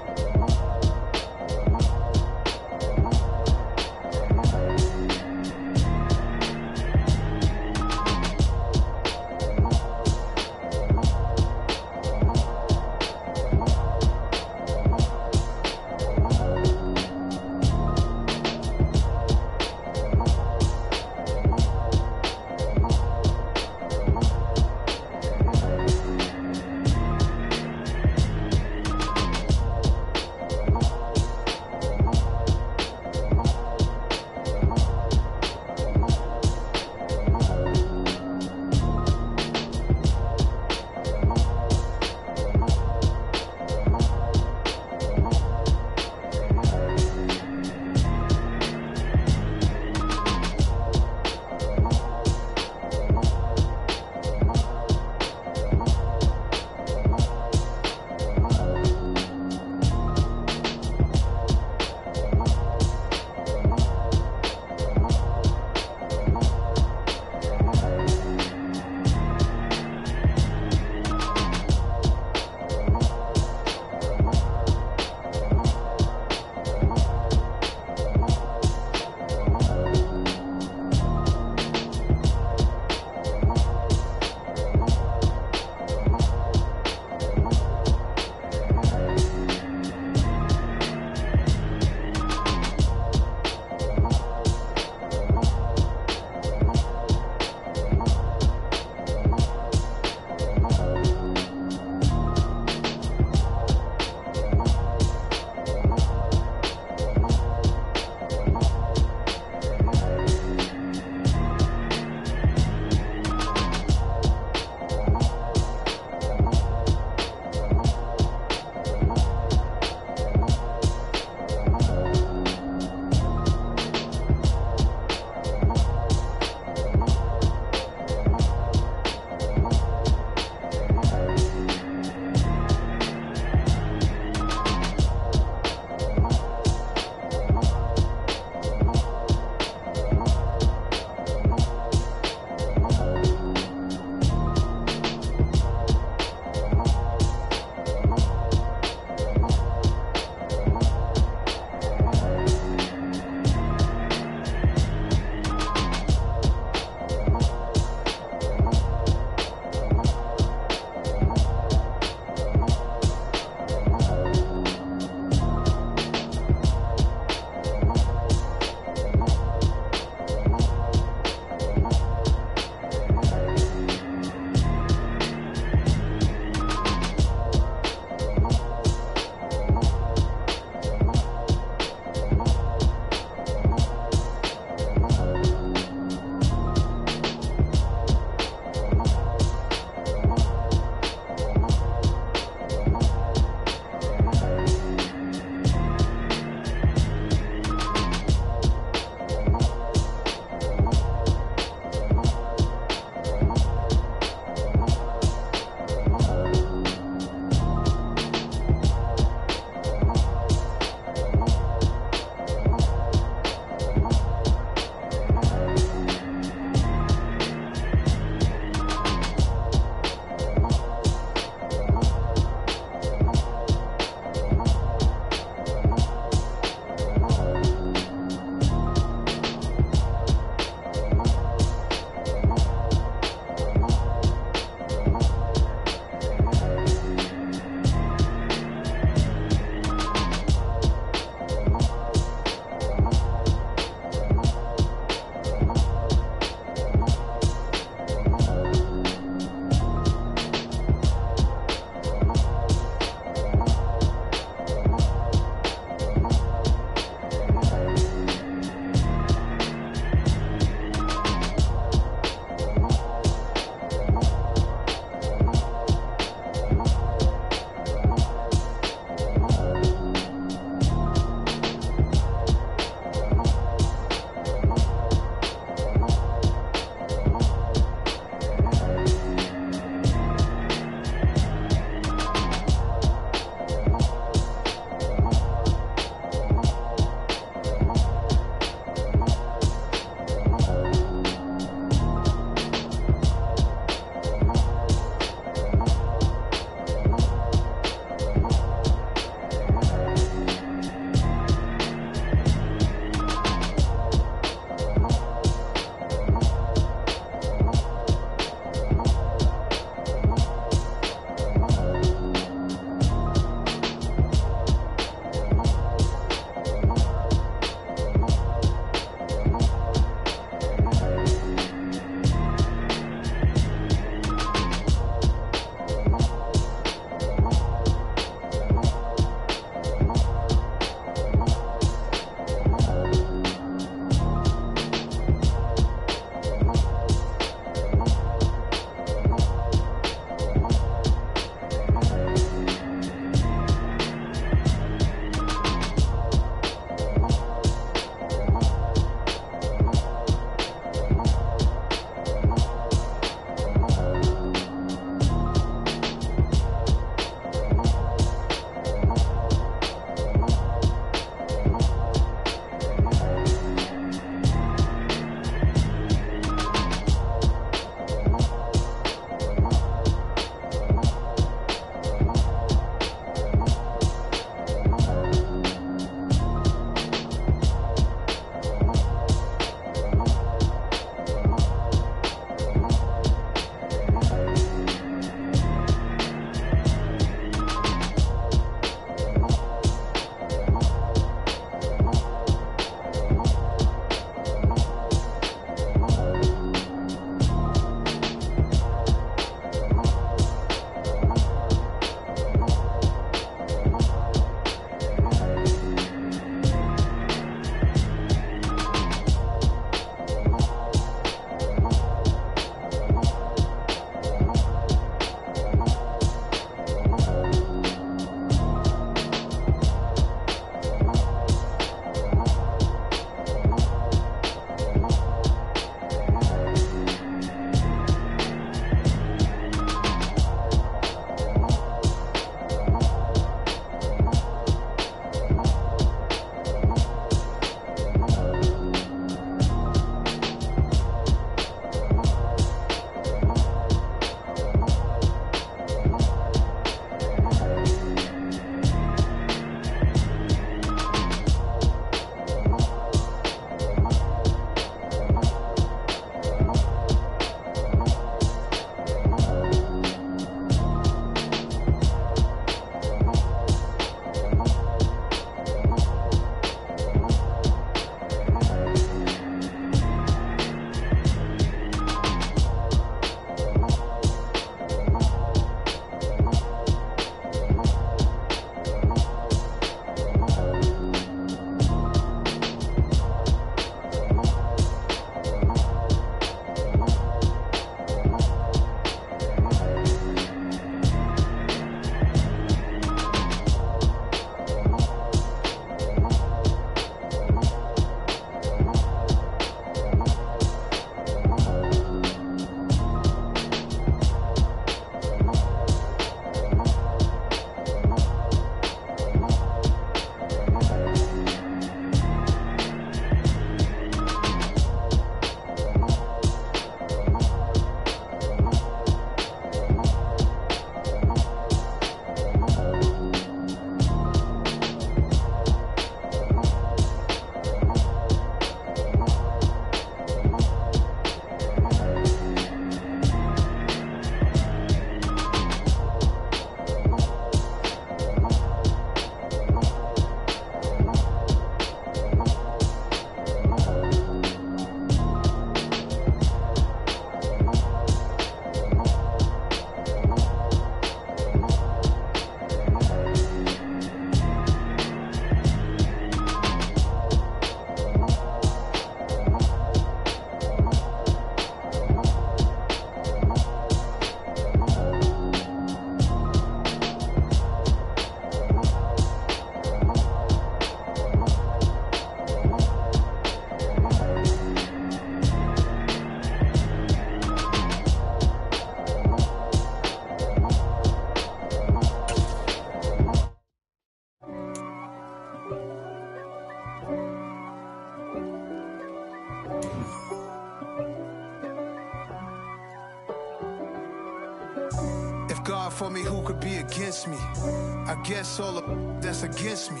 for me, who could be against me? I guess all the that's against me.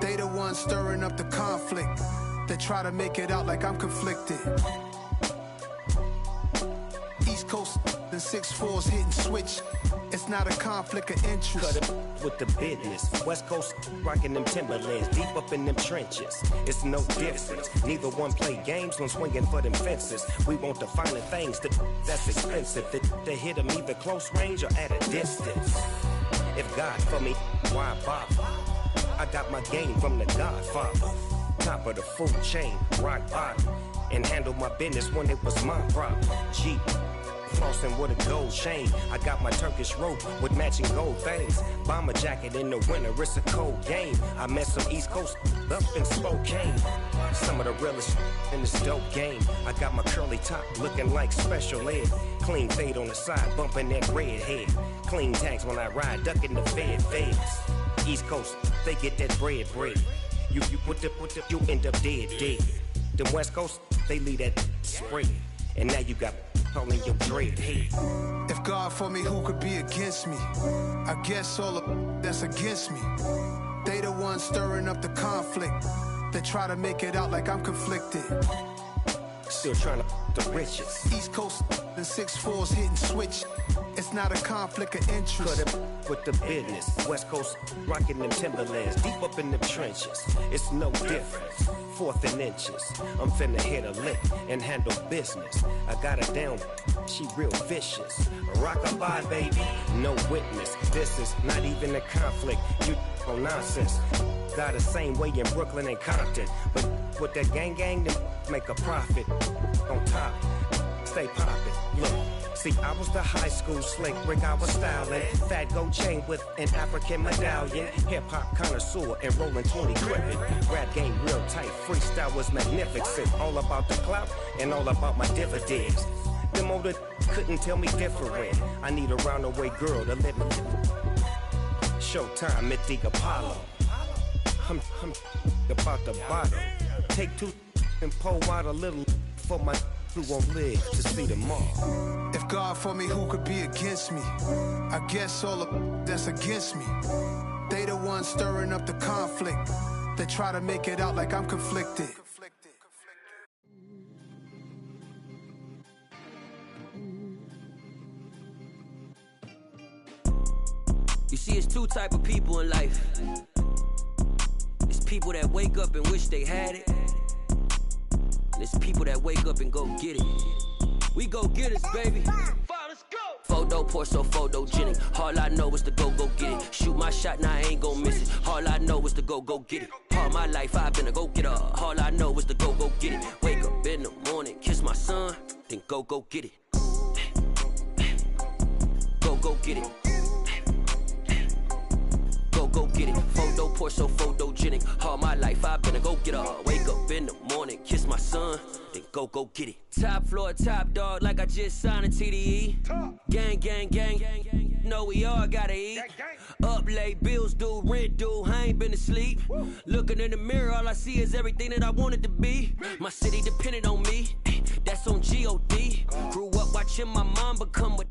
They the ones stirring up the conflict. They try to make it out like I'm conflicted. East Coast and 6'4's hitting switch. It's not a conflict of interest. Cut it with the business. West Coast rocking them Timberlands, deep up in them trenches. It's no difference. Neither one play games when swinging for them fences. We want the finer things that's expensive. They hit them either close range or at a distance. If God for me, why bother? I got my game from the Godfather. Top of the food chain, rock bottom. And handle my business when it was my problem. Jeep. Flossing with a gold chain. I got my Turkish rope with matching gold things. Bomber jacket in the winter, it's a cold game. I met some East Coast up in Spokane. Some of the realest in this dope game. I got my curly top looking like special ed. Clean fade on the side, bumping that red head. Clean tags when I ride, ducking the feds. East Coast, they get that bread. You put the, you end up dead. Them West Coast, they leave that spread. And now you got calling your dread head. If God for me, who could be against me? I guess all the that's against me. They the ones stirring up the conflict. They try to make it out like I'm conflicted. Still trying to the riches. East Coast and 6'4's hitting switch. It's not a conflict of interest. Cut it with the business. West Coast rocking them Timberlands, deep up in them trenches. It's no difference. 4th and inches. I'm finna hit a lick and handle business. I got her down, she real vicious. Rock-a-bye, baby, no witness. This is not even a conflict. You on nonsense. Got the same way in Brooklyn and Compton. But with that gang, then make a profit. On top, stay poppin'. Look. See, I was the high school slick Rick, I was styling. Fat gold chain with an African medallion. Hip-hop connoisseur and rolling 20 crippin'. Rap game real tight, freestyle was magnificent. All about the clout and all about my dividends. Them older couldn't tell me different. I need a roundaway girl to let me. Showtime at the Apollo. I'm about the bottom. Take 2 and pour out a little for my who won't live to see tomorrow. If God for me, who could be against me? I guess all the that's against me. They the ones stirring up the conflict. They try to make it out like I'm conflicted. You see, it's 2 type of people in life. It's people that wake up and wish they had it. And it's people that wake up and go get it. We go get it, baby. Let's go. Photo poor, so photogenic. All I know is to go get it. Shoot my shot, now I ain't gon' miss it. All I know is to go get it. All my life I've been a go getter. All I know is to go get it. Wake up in the morning, kiss my son, then go get it. Go get it. Go get it. Photo poor, so photogenic. All my life I've been a go getter. Wake up in the morning, kiss my son, then go get it. Top floor, top dog, like I just signed a TDE. Gang. Know we all gotta eat. Up late, bills due, rent due, I ain't been asleep. Looking in the mirror, all I see is everything that I wanted to be. My city depended on me, that's on G.O.D. Grew up watching my mom become what